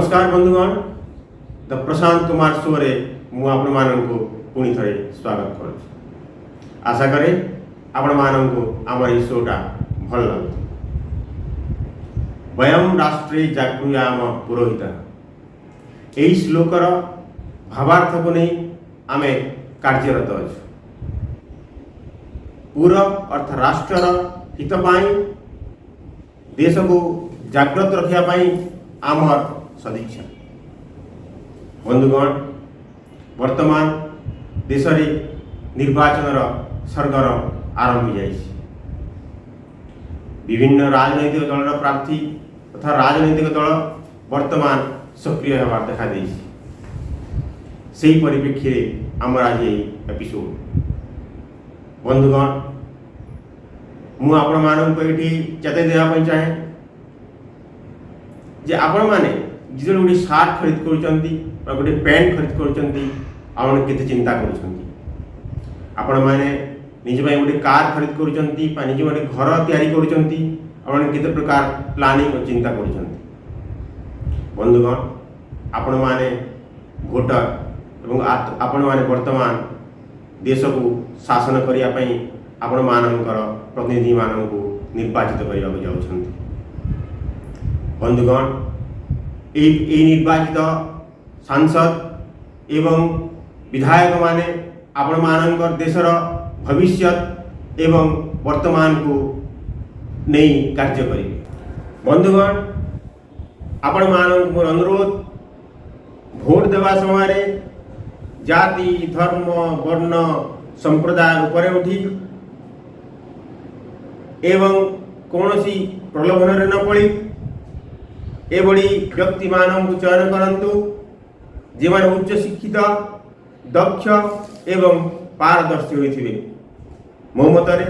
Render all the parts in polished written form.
नमस्कार बंधुगण the Prashant Kumar show रे मु आपण माननको पुणी थरे स्वागत करूँ। आशा करे आपण माननको आमर ई शोटा भल लगुत। वयम राष्ट्रे जागृयाम पुरोहित यही श्लोकर भावार्थ को नहीं आमे कार्यरत अच्छु। पूर अर्थ राष्ट्र हित पाई देश को जागृत रखापी आमर सदिच्छा। बंधुगण वर्तमान देश रे निर्वाचन सरगरम आरंभ हो जाए। विभिन्न राजनैतिक दल प्रार्थी तथा राजनैतिक दल वर्तमान सक्रिय होवार देखा दे। से परिप्रेक्षी आमर आज एपिसोड बंधुगण मु आपण मानक ये चेताई देवाई चाहे जे आपण मैंने जो गोटे सार्ट खरीद कर गोटे पैंट खरीद कर केते चिंता कर निज गोटे कार खरीद कर निज गोटे घर तैयारी कर प्रकार प्लानिंग और चिंता कर। बंधुगण आपण मैंने भोटर एवं आपण मैंने वर्तमान देश को शासन करने आपण मानकर प्रतिनिधि मानक निर्वाचित करने को जाउछन्ति। बंधुगण ये निर्वाचित सांसद एवं विधायक माने आपण मानकर देशर भविष्य एवं वर्तमान को नहीं कार्य करेंगे। बंधुगण आपण मानक मोर अनुरोध भोट देवा समय जाति धर्म वर्ण संप्रदाय उपरे उठी एवं कौनसी प्रलोभन रे न पड़ी एभली व्यक्ति मानक चयन करंतु जे माने उच्च शिक्षित दक्ष एवं पारदर्शी होइथिबे। मो मतरे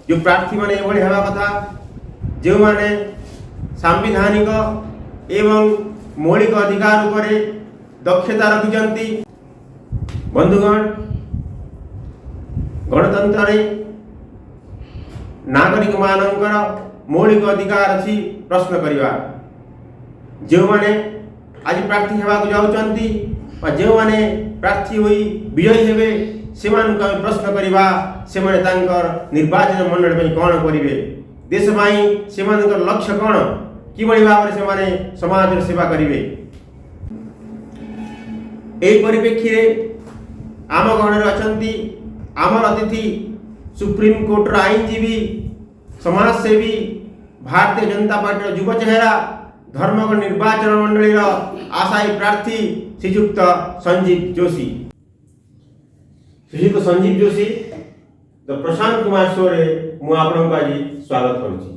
जो प्रार्थी माने एभली हेबा कथा जो माने सांविधानिक एवं मौलिक अधिकार उपरे दक्षता रखिजंती। बंधुगण गणतंत्र नागरिक मानकर मौलिक अधिकार अच्छी प्रश्न करवा। जो माने आज प्रार्थी हेबाक जाउचंती जो माने प्रार्थी होई विजयी हेबे से प्रश्न करवा से माने तांकर निर्वाचन मंडल में कौन करेंगे देश में से लक्ष्य कौन कि भाव से माने समाज सेवा करेंगे। यही परिप्रेक्षी आम गण अच्छी आमर अतिथि सुप्रीम कोर्टर आईनजीवी समाजसेवी भारतीय जनता पार्टी युव चेहरा धर्मगढ़ निर्वाचन मंडली आशायी प्रार्थी श्रीजुक्त संजीव जोशी। श्रीजुक्त संजीव जोशी द प्रशांत कुमार शो रे मु आपन आज स्वागत करुछि।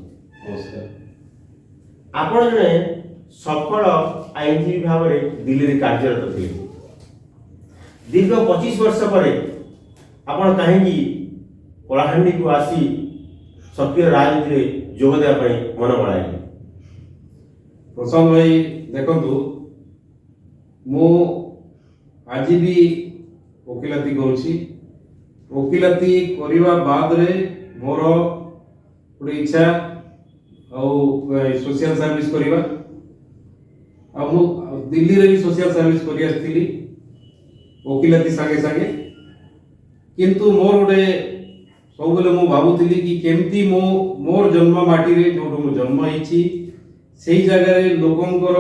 आपण जने सफल आईनजीवी भाव में दिल्ली रे कार्यरत थे। दीर्घ 25 वर्ष पर आपण कहीं कलाहांडी को आसी सक्रिय राजनीति में जोग देवाई मन बढ़ाई। प्रशांत भाई देखु मु आज भी वकिलाती करुछि। वकिलाती करने बाद रे मोर गोटे इच्छा सोशल सर्विस करवा दिल्ली रे भी सोशल सर्विस करी आस्थिली वकिलाती संगे संगे। किंतु मोर गोटे सब बेले मु भाबुଥିଲି कि केमती मोर जन्म माटी रे जो मु जन्म होइछि सेही जगह रे लोकंकर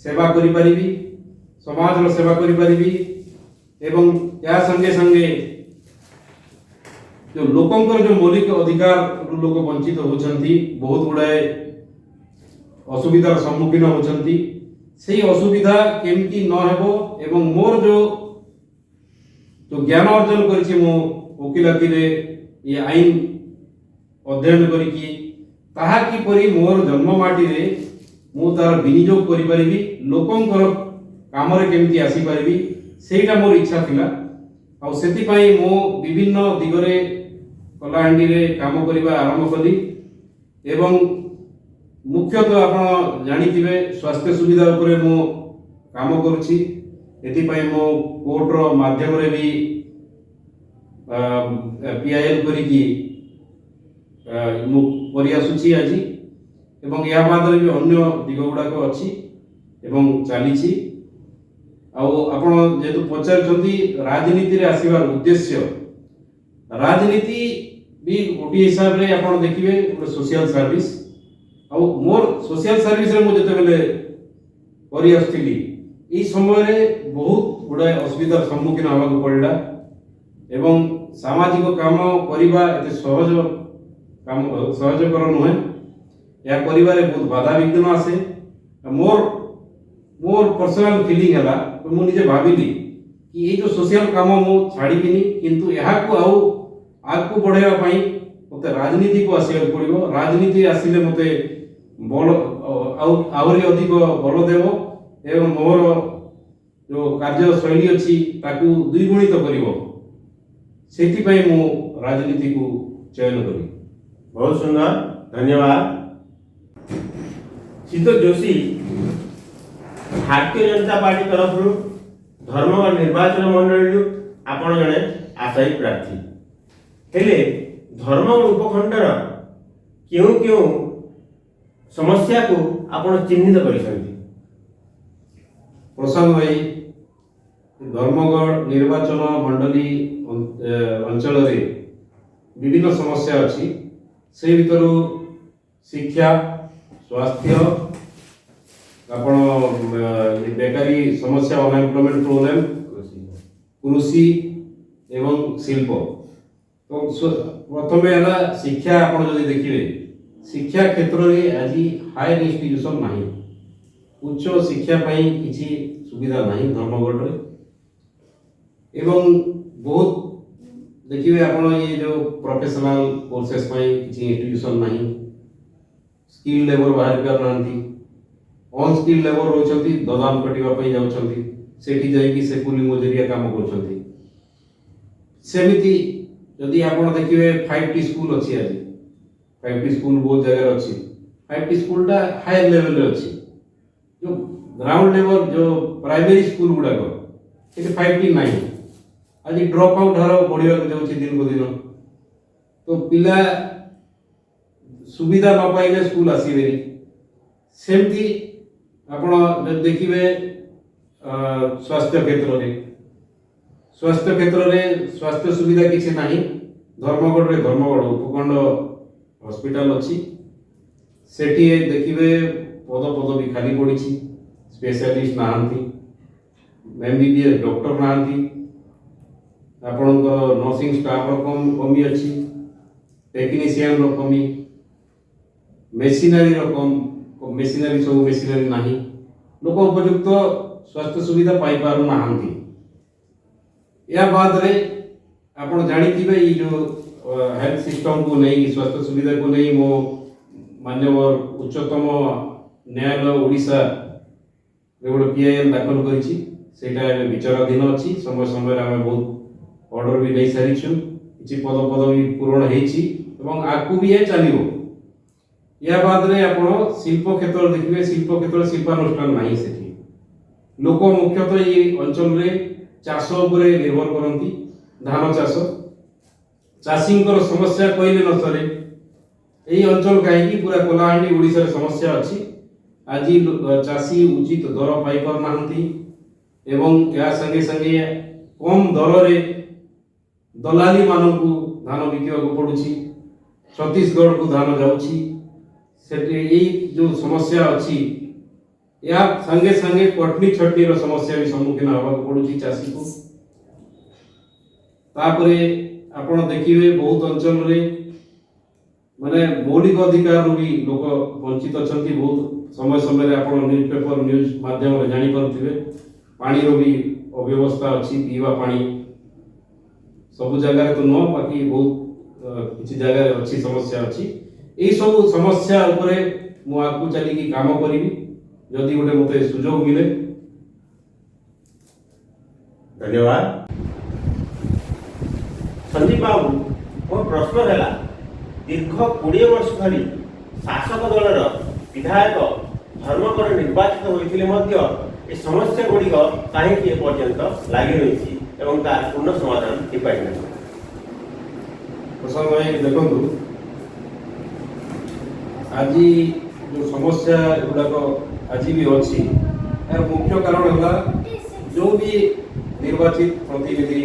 सेवा करि परिबी समाज रो सेवा करि परिबी एवं या संगे संगे जो लोकंकर जो मौलिक अधिकार लोक वंचित होचंती बहुत गुड़ाए असुविधार सम्मुखीन होचंती सेही असुविधा केमती न हेबो एवं मोर जो ज्ञान अर्जन करिछि मु वकिलाती रे ये आईन अध्ययन करिकी ताहा कि परि मोर जन्म माटी रे मु तार विनियोग करि परिबी लोकंकर काम रे केमती आसी परिबी सेटा मोर इच्छा थिला। आ सेति पई मो विभिन्न दिगरे कलाहांडी रे काम करिबा आरंभ कली एवं मुख्यतः आपण जानिथिबे स्वास्थ्य सुविधा उपरे मो काम करूछि। एति पई मो कोर्ट रो माध्यम रे भी पीआईएल करी मु करि आसुछि आज ଏବଂ ଏହା ବାଦରେ ବି ଅନ୍ୟ ଦିଗ ଗୁଡ଼ାକ ଅଛି ଏବଂ ଚାଲିଛି। ଆଉ ଆପଣ ଯେହେତୁ ପଚାରୁଛନ୍ତି ରାଜନୀତିରେ ଆସିବାର ଉଦ୍ଦେଶ୍ୟ, ରାଜନୀତି ବି ଗୋଟିଏ ହିସାବରେ ଆପଣ ଦେଖିବେ ଗୋଟେ ସୋସିଆଲ ସର୍ଭିସ। ଆଉ ମୋର ସୋସିଆଲ ସର୍ଭିସରେ ମୁଁ ଯେତେବେଳେ କରି ଆସୁଥିଲି এই ସମୟରେ ବହୁତ ଗୁଡ଼ାଏ ଅସୁବିଧାର ସମ୍ମୁଖୀନ ହେବାକୁ ପଡ଼ିଲା ଏବଂ ସାମାଜିକ କାମ କରିବା ଏତେ ସହଜକର ନୁହେଁ। ଏହା କରିବାରେ ବହୁତ ବାଧାବିଘ୍ନ ଆସେ। ମୋର ପର୍ସନାଲ ଫିଲିଂ ହେଲା, ମୁଁ ନିଜେ ଭାବିଲି କି ଏଇ ଯେଉଁ ସୋସିଆଲ କାମ ମୁଁ ଛାଡ଼ିବିନି, କିନ୍ତୁ ଏହାକୁ ଆଉ ଆଗକୁ ବଢ଼ାଇବା ପାଇଁ ମୋତେ ରାଜନୀତିକୁ ଆସିବାକୁ ପଡ଼ିବ। ରାଜନୀତି ଆସିଲେ ମୋତେ ବଳ ଆହୁରି ଅଧିକ ବଳ ଦେବ ଏବଂ ମୋର ଯେଉଁ କାର୍ଯ୍ୟଶୈଳୀ ଅଛି ତାକୁ ଦ୍ୱିଗୁଣିତ କରିବ। ସେଥିପାଇଁ ମୁଁ ରାଜନୀତିକୁ ଚୟନ କଲି। ବହୁତ ସୁନ୍ଦର, ଧନ୍ୟବାଦ। ସିଦ୍ଧ ଯୋଶୀ ଭାରତୀୟ ଜନତା ପାର୍ଟି ତରଫରୁ ଧର୍ମଗଡ଼ ନିର୍ବାଚନ ମଣ୍ଡଳୀରୁ ଆପଣ ଜଣେ ଆଶାୟୀ ପ୍ରାର୍ଥୀ ହେଲେ ଧର୍ମଗଡ଼ ଉପଖଣ୍ଡର କେଉଁ କେଉଁ ସମସ୍ୟାକୁ ଆପଣ ଚିହ୍ନିତ କରିଛନ୍ତି? ପ୍ରଶାନ୍ତ ଭାଇ, ଧର୍ମଗଡ଼ ନିର୍ବାଚନ ମଣ୍ଡଳୀ ଅଞ୍ଚଳରେ ବିଭିନ୍ନ ସମସ୍ୟା ଅଛି। ସେ ଭିତରୁ ଶିକ୍ଷା, ସ୍ୱାସ୍ଥ୍ୟ, ଆପଣ ବେକାରୀ ସମସ୍ୟା, ଅନଏମ୍ପ୍ଲୟମେଣ୍ଟ ପ୍ରୋବ୍ଲେମ, କୃଷି ଏବଂ ଶିଳ୍ପ। ତ ପ୍ରଥମେ ହେଲା ଶିକ୍ଷା। ଆପଣ ଯଦି ଦେଖିବେ ଶିକ୍ଷା କ୍ଷେତ୍ରରେ ଆଜି ହାୟର ଇନଷ୍ଟିଟ୍ୟୁସନ ନାହିଁ, ଉଚ୍ଚ ଶିକ୍ଷା ପାଇଁ କିଛି ସୁବିଧା ନାହିଁ ଧର୍ମଗଡ଼ରେ। ଏବଂ ବହୁତ ଦେଖିବେ ଆପଣ ये ଯେଉଁ ପ୍ରଫେସନାଲ କୋର୍ସେସ୍ ପାଇଁ କିଛି ଇନଷ୍ଟିଟ୍ୟୁସନ ନାହିଁ, ସ୍କିଲ୍ ଲେବର ବାହାରି ପାରୁନାହାନ୍ତି, ଅନସ୍କିଲ୍ ଲେବର ରହୁଛନ୍ତି, ଦଦାମ କଟିବା ପାଇଁ ଯାଉଛନ୍ତି, ସେଠି ଯାଇକି ସେ କୁଲି ମଜୁରିଆ କାମ କରୁଛନ୍ତି। ସେମିତି ଯଦି ଆପଣ ଦେଖିବେ 5T ସ୍କୁଲ ଅଛି, ଆଜି 5T ସ୍କୁଲ ବହୁତ ଜାଗାରେ ଅଛି। 5T ସ୍କୁଲଟା ହାୟର ଲେଭେଲରେ ଅଛି। ଯେଉଁ ଗ୍ରାଉଣ୍ଡ ଲେବଲ ଯେଉଁ ପ୍ରାଇମେରୀ ସ୍କୁଲ ଗୁଡ଼ାକ ସେଠି 5T ନାହିଁ। ଆଜି ଡ୍ରପ୍ ଆଉଟ୍ ହାର ବଢ଼ିବାକୁ ଯାଉଛି ଦିନକୁ ଦିନ। ତ ପିଲା ସୁବିଧା ନ ପାଇଲେ ସ୍କୁଲ ଆସିବେନି। ସେମିତି ଆପଣ ଯଦି ଦେଖିବେ ସ୍ୱାସ୍ଥ୍ୟ କ୍ଷେତ୍ରରେ ସ୍ୱାସ୍ଥ୍ୟ ସୁବିଧା କିଛି ନାହିଁ। ଧର୍ମଗଡ଼ରେ ଧର୍ମଗଡ଼ ଉପଖଣ୍ଡ ହସ୍ପିଟାଲ ଅଛି, ସେଠି ଦେଖିବେ ପଦ ବି ଖାଲି ପଡ଼ିଛି, ସ୍ପେଶାଲିଷ୍ଟ ନାହାନ୍ତି, MBBS ଡକ୍ଟର ନାହାନ୍ତି, ଆପଣଙ୍କର ନର୍ସିଂ ଷ୍ଟାଫର କମି ଅଛି, ଟେକ୍ନିସିଆନର କମି, ମେସିନାରୀର ମେସିନାରୀ ସବୁ ମେସିନାରୀ ନାହିଁ, ଲୋକ ଉପଯୁକ୍ତ ସ୍ୱାସ୍ଥ୍ୟ ସୁବିଧା ପାଇପାରୁନାହାନ୍ତି। ଏହା ବାଦରେ ଆପଣ ଜାଣିଥିବେ ଏଇ ଯେଉଁ ହେଲ୍ଥ ସିଷ୍ଟମକୁ ନେଇକି, ସ୍ୱାସ୍ଥ୍ୟ ସୁବିଧାକୁ ନେଇ ମୋ ମାନ୍ୟବର ଉଚ୍ଚତମ ନ୍ୟାୟାଳୟ ଓଡ଼ିଶାରେ ଗୋଟେ PIL ଦାଖଲ କରିଛି। ସେଇଟା ଏବେ ବିଚାରାଧୀନ ଅଛି। ସମୟ ସମୟରେ ଆମେ ବହୁତ ଅର୍ଡର ବି ନେଇ ସାରିଛୁ, କିଛି ପଦ ବି ପୂରଣ ହେଇଛି ଏବଂ ଆଗକୁ ବି ଏ ଚାଲିବ। ଏହା ବାଦରେ ଆପଣ ଶିଳ୍ପ କ୍ଷେତ୍ର ଦେଖିବେ, ଶିଳ୍ପ କ୍ଷେତ୍ରରେ ଶିଳ୍ପାନୁଷ୍ଠାନ ନାହିଁ। ସେଠି ଲୋକ ମୁଖ୍ୟତଃ ଏଇ ଅଞ୍ଚଳରେ ଚାଷ ଉପରେ ନିର୍ଭର କରନ୍ତି, ଧାନ ଚାଷ। ଚାଷୀଙ୍କର ସମସ୍ୟା କହିଲେ ନ ସରେ। এই অঞ্চল কাহিঁকি পুরা কলাহাଣ୍ଡି ଓଡ଼ିଶାରେ ସମସ୍ୟା ଅଛି। ଆଜି ଚାଷୀ ଉଚିତ ଦର ପାଇପାରୁନାହାନ୍ତି ଏବଂ ଏହା ସାଙ୍ଗେ ସାଙ୍ଗେ କମ୍ ଦରରେ ଦଲାଲି ମାନଙ୍କୁ ଧାନ ବିକିବାକୁ ପଡୁଛି। ଛତିଶଗଡ଼କୁ ଧାନ ଯାଉଛି। ସେଠି ଏଇ ଯେଉଁ ସମସ୍ୟା ଅଛି, ଏହା ସାଙ୍ଗେ ସାଙ୍ଗେ କଟନୀ ଛଟନୀର ସମସ୍ୟା ବି ସମ୍ମୁଖୀନ ହେବାକୁ ପଡୁଛି ଚାଷୀକୁ। ତାପରେ ଆପଣ ଦେଖିବେ ବହୁତ ଅଞ୍ଚଳରେ ମାନେ ମୌଳିକ ଅଧିକାରରୁ ବି ଲୋକ ବଞ୍ଚିତ ଅଛନ୍ତି। ବହୁତ ସମୟ ସମୟରେ ଆପଣ ନ୍ୟୁଜ୍ ପେପର ନ୍ୟୁଜ୍ ମାଧ୍ୟମରେ ଜାଣିପାରୁଥିବେ, ପାଣିର ବି ଅବ୍ୟବସ୍ଥା ଅଛି, ପିଇବା ପାଣି ସବୁ ଜାଗାରେ ତ ନୁହଁ, ବାକି ବହୁତ କିଛି ଜାଗାରେ ଅଛି, ସମସ୍ୟା ଅଛି। ଏଇସବୁ ସମସ୍ୟା ଉପରେ ମୁଁ ଆଗକୁ ଚାଲିକି କାମ କରିବି ଯଦି ଗୋଟେ ମୋତେ ସୁଯୋଗ ମିଳେ। ଧନ୍ୟବାଦ। ସନ୍ଦୀପ ବାବୁ, ମୋ ପ୍ରଶ୍ନ ହେଲା, ଦୀର୍ଘ 20 ବର୍ଷ ଧରି ଶାସକ ଦଳର ବିଧାୟକ ଧର୍ମଗଡ଼ ନିର୍ବାଚିତ ହୋଇଥିଲେ ମଧ୍ୟ ଏ ସମସ୍ୟା ଗୁଡ଼ିକ କାହିଁକି ଏପର୍ଯ୍ୟନ୍ତ ଲାଗି ରହିଛି ଏବଂ ତାର ପୂର୍ଣ୍ଣ ସମାଧାନ ହୋଇପାରିନାହିଁ? ପ୍ରଶାନ୍ତ ଭାଇ ଦେଖନ୍ତୁ, ଆଜି जो समस्या गुड़ाक आज भी अच्छी यार मुख्य कारण है जो भी निर्वाचित प्रतिनिधि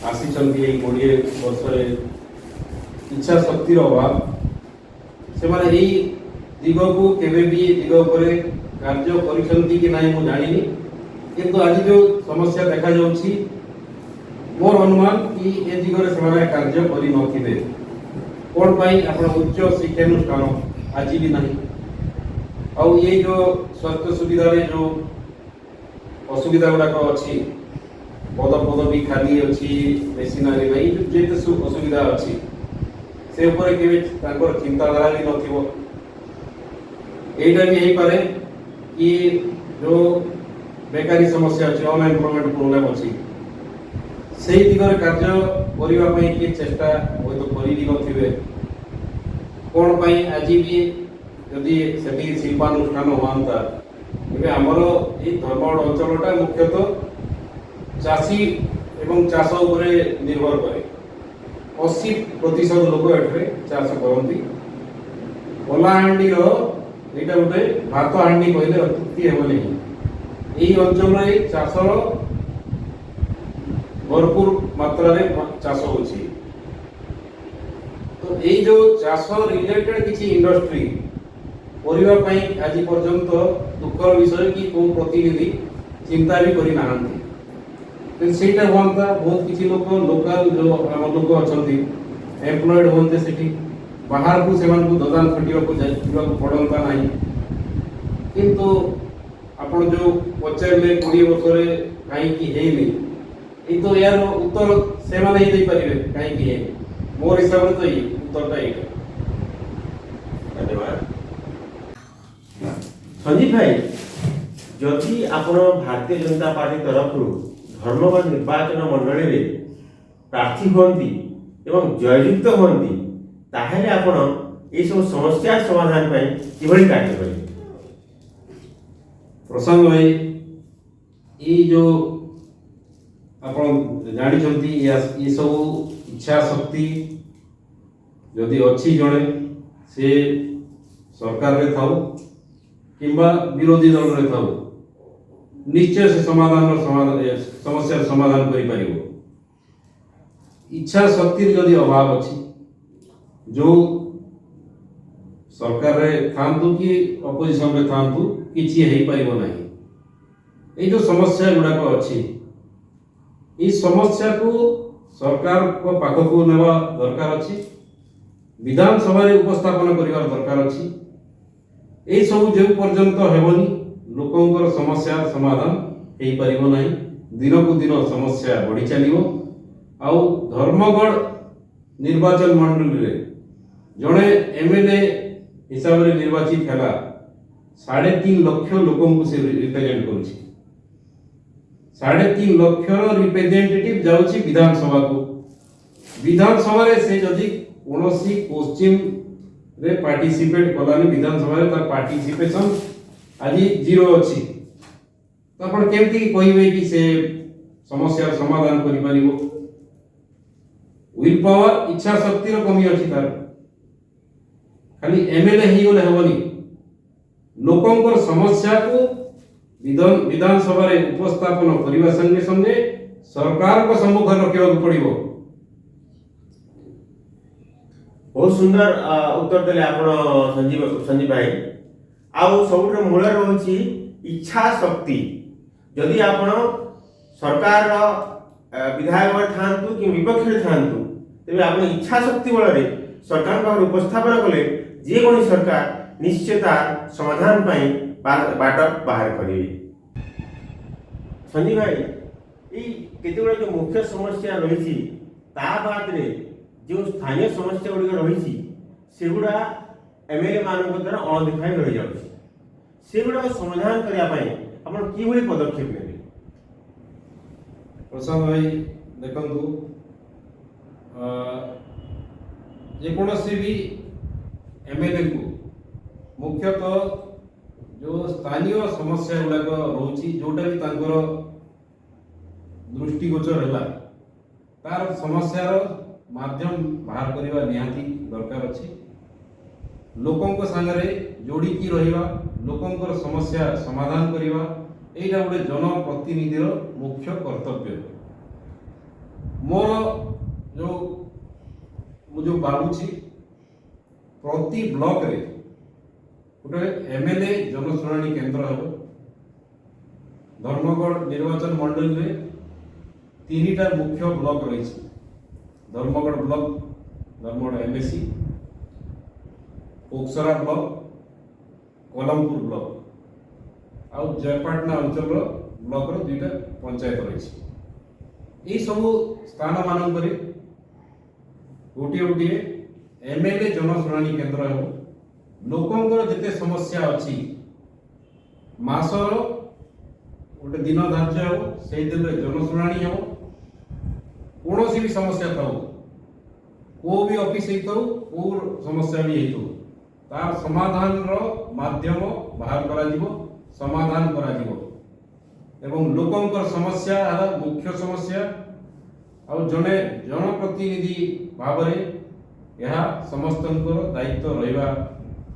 आसी 20 वर्ष इच्छा शक्तिर अभाव से दिग को केवे भी दिग उपर कार्य करिसंती कि नहीं मु जानिनी किंतु आज जो समस्या देखा जाउछि मोर अनुमान कि ए दिगरे से कार्य करि नथिबे कोन पाई आपण उच्च शिक्षानुष्ठान आज भी नहीं और ये जो स्वास्थ्य सुविधा रे जो असुविधा गुड़ाक अच्छी पद भी खाली अच्छी मेसिनारी नहीं जेते असुविधा अच्छी से ऊपर केवे तांकर चिंताधारा भी नथिबो एटा भी यही पारे कि जो बेकारी समस्या अच्छी अनएम्प्लॉयमेंट प्रॉब्लम अच्छी से दिगरे कार्य करिवा पई कि चेष्टा होय तो करि भी नथिबे कोन पई आज भी यदि सेठी शिल्पानुष्ठान होता तेरे आमर ये धर्मगढ़ अंचलटा मुख्यतः चाषी एवं चाष उपरे निर्भर करे 80% लोक एठरे चाष करती कलाहांडी यहाँ गोटे भात हांडी कहले अत्युक्ति हेब नहीं यही अंचल चाषर भरपूर मात्रा रे चाष होछि तो यही जो चाष रिलेटेड किसी इंडस्ट्री परिवा पई आज पर्यंत दुखर विषय कि को प्रतिनिधि चिंता भी करि नाहंती तो सेटा होंता बहुत किसी लोक लोकल जो हम लोक अछंती एम्प्लॉयड होंते सेठी बाहर को सेमान को ददान खटिया को जाइबा को पड़ंता नहीं किंतु आपण जो पचारले 20 वर्ष रे काई की हेली ई तो यार उत्तर सेमान ही दे परिबे काई की हे मोर हिसाब रे तो ई उत्तरटा एटा धन्यवाद संजीव भाई जदि आपण भारतीय जनता पार्टी तरफ धर्मगढ़ निर्वाचन मंडली रे प्रार्थी होती एवं जययुक्त होती ताहले आपण ए सब समस्या समाधान पई किभली कार्य करिवे प्रसंग भाई ये जो आपण जानि छंती ये सब इच्छा शक्ति यदि अच्छी जड़े से सरकार रे थाउ किंबा विरोधी दल रे थाउ निश्चय से समाधान समस्या समाधान करि परिबो इच्छा शक्ति यदि अभाव अछि जो सरकार रे थांतु कि अपोजिशन रे थांतु किछि हेई परिबो नाही ए जो समस्या गुडाक अछि ई समस्या को सरकार को पाख को नेवा दरकार अछि विधानसभा रे उपस्थापन करिवार दरकार अछि ए सब जे पर्यंत हेबनी लोकंकर समस्या समाधान हेई परिबो नाही दिन को दिन समस्या बढ़ी चलिबो आउ धर्मगढ़ निर्वाचन मंडली रे जणे एमएलए हिसाब रे निर्वाचित हैला 3.5 लाख लोकन को से रिप्रेजेंट करूची 3.5 लाख रिप्रेजेंटेटिव जाउची विधानसभा को विधानसभा रे से जदि कोनोसी क्वेश्चन रे पार्टिसिपेट कलानी विधानसभा रे तार पार्टिसिपेशन आज 0 अछि तो आपण केमती कहिबे कि से समस्या समाधान करि परिबो विल पावर इच्छा शक्ति रो कमी अछि तार खाली एमएलए ही गले हेबनी लोकंकर समस्या को विधानसभा रे उपस्थापन करिवा संगे संगे सरकार को सम्मुख रखिबा पड़िबो बहुत सुंदर उत्तर देले आपण संजीव भाई आउ सबुठ मूल रही इच्छा शक्ति जदि आपण सरकार विधायक थांतु कि विपक्ष थांतु तेज आप इच्छा शक्ति बल सरकार पाखर उपस्थापन कले जेको सरकार निश्चय समाधान बाट बाहर करेंगे संजीव भाई ये जो मुख्य समस्या रही बाद जो स्थानीय समस्या गुड़िक रही सेगुड़ा एमएलए मान द्वारा अणदेखाई रही जाऊँगी सेगुड़ा समाधान करने कि पदक्षेप ने प्रसन्न भाई देखु जेकोसी भी एमएलए को मुख्यतः जो स्थानीय समस्या गुड़ाक रोची जोटा भी तांकर दृष्टिगोचर है तार समस्यार माध्यम बाहर करने निहाती दरकार अच्छी ଲୋକଙ୍କ ସାଙ୍ଗରେ ଯୋଡ଼ିକି ରହିବା, ଲୋକଙ୍କର ସମସ୍ୟା ସମାଧାନ କରିବା, ଏଇଟା ଗୋଟେ ଜନପ୍ରତିନିଧିର ମୁଖ୍ୟ କର୍ତ୍ତବ୍ୟ। ମୁଁ ଯୋଉ ଭାବୁଛି ପ୍ରତି ବ୍ଲକରେ ଗୋଟେ MLA ଜନଶୁଣାଣି କେନ୍ଦ୍ର ହେବ। ଧର୍ମଗଡ଼ ନିର୍ବାଚନ ମଣ୍ଡଳୀରେ 3ଟା ମୁଖ୍ୟ ବ୍ଲକ ରହିଛି। Dharmagarh block, Dharmagarh MSC, Koksara block, Kalampur block ଆଉ ଜୟପାଟନା ଅଞ୍ଚଳର ବ୍ଲକର 2ଟା ପଞ୍ଚାୟତ ରହିଛି। ଏହି ସବୁ ସ୍ଥାନ ମାନଙ୍କରେ ଗୋଟିଏ ଗୋଟିଏ MLA ଜନଶୁଣାଣି କେନ୍ଦ୍ର ହେବ। ଲୋକଙ୍କର ଯେତେ ସମସ୍ୟା ଅଛି ମାସର ଗୋଟେ ଦିନ ଧାର୍ଯ୍ୟ ହେବ, ସେଇ ଦିନରେ ଜନଶୁଣାଣି ହେବ। କୌଣସି ବି ସମସ୍ୟା ଥାଉ, କୋଉ ବି ଅଫିସ ହେଇଥାଉ, କୋଉ ସମସ୍ୟା ବି ହେଇଥାଉ, ତାର ସମାଧାନର ମାଧ୍ୟମ ବାହାର କରାଯିବ, ସମାଧାନ କରାଯିବ ଏବଂ ଲୋକଙ୍କର ସମସ୍ୟା ହେଲା ମୁଖ୍ୟ ସମସ୍ୟା। ଆଉ ଜଣେ ଜନପ୍ରତିନିଧି ଭାବରେ ଏହା ସମସ୍ତଙ୍କର ଦାୟିତ୍ୱ ରହିବା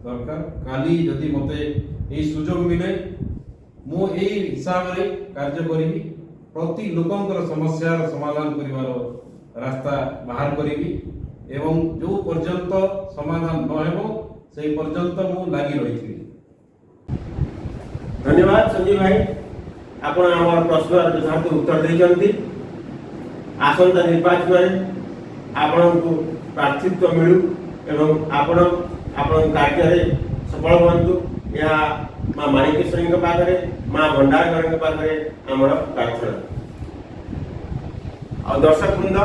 ଦରକାର। କାଲି ଯଦି ମୋତେ ଏହି ସୁଯୋଗ ମିଳେ, ମୁଁ ଏହି ହିସାବରେ କାର୍ଯ୍ୟ କରିବି। ପ୍ରତି ଲୋକଙ୍କର ସମସ୍ୟାର ସମାଧାନ କରିବାର ରାସ୍ତା ବାହାର କରିବି ଏବଂ ଯେଉଁ ପର୍ଯ୍ୟନ୍ତ ସମାଧାନ ନ ହେବ ସେହି ପର୍ଯ୍ୟନ୍ତ ମୁଁ ଲାଗି ରହିଥିବି। ଧନ୍ୟବାଦ ସଞ୍ଜୀବ ଭାଇ, ଆପଣ ଆମର ପ୍ରଶ୍ନର ଯଥାର୍ଥ ଉତ୍ତର ଦେଇଛନ୍ତି। ଆସନ୍ତା ନିର୍ବାଚନରେ ଆପଣଙ୍କୁ ପ୍ରାର୍ଥୀତ୍ୱ ମିଳୁ ଏବଂ ଆପଣ ଆପଣଙ୍କ କାର୍ଯ୍ୟରେ ସଫଳ ହୁଅନ୍ତୁ। ଏହା ମା ମାଣିକେଶ୍ୱରୀଙ୍କ ପାଖରେ, ମା ଭଣ୍ଡାରଗରଙ୍କ ପାଖରେ ଆମର ପ୍ରାର୍ଥନା। ଆଉ ଦର୍ଶକ ବୃନ୍ଦ,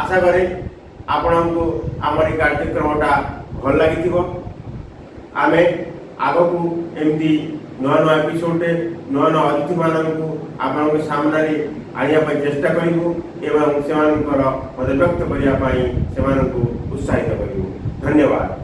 ଆଶା କରେ ଆପଣଙ୍କୁ ଆମର এই କାର୍ଯ୍ୟକ୍ରମଟା ଭଲ ଲାଗିଥିବ। ଆମେ ଆଗକୁ ଏମିତି ନୂଆ ନୂଆ ଏପିସୋଡ଼ରେ ନୂଆ ନୂଆ ଅତିଥିମାନଙ୍କୁ ଆପଣଙ୍କ ସାମ୍ନାରେ ଆଣିବା ପାଇଁ ଚେଷ୍ଟା କରିବୁ ଏବଂ ସେମାନଙ୍କର ମତ ବ୍ୟକ୍ତ କରିବା ପାଇଁ ସେମାନଙ୍କୁ ଉତ୍ସାହିତ କରିବୁ। ଧନ୍ୟବାଦ।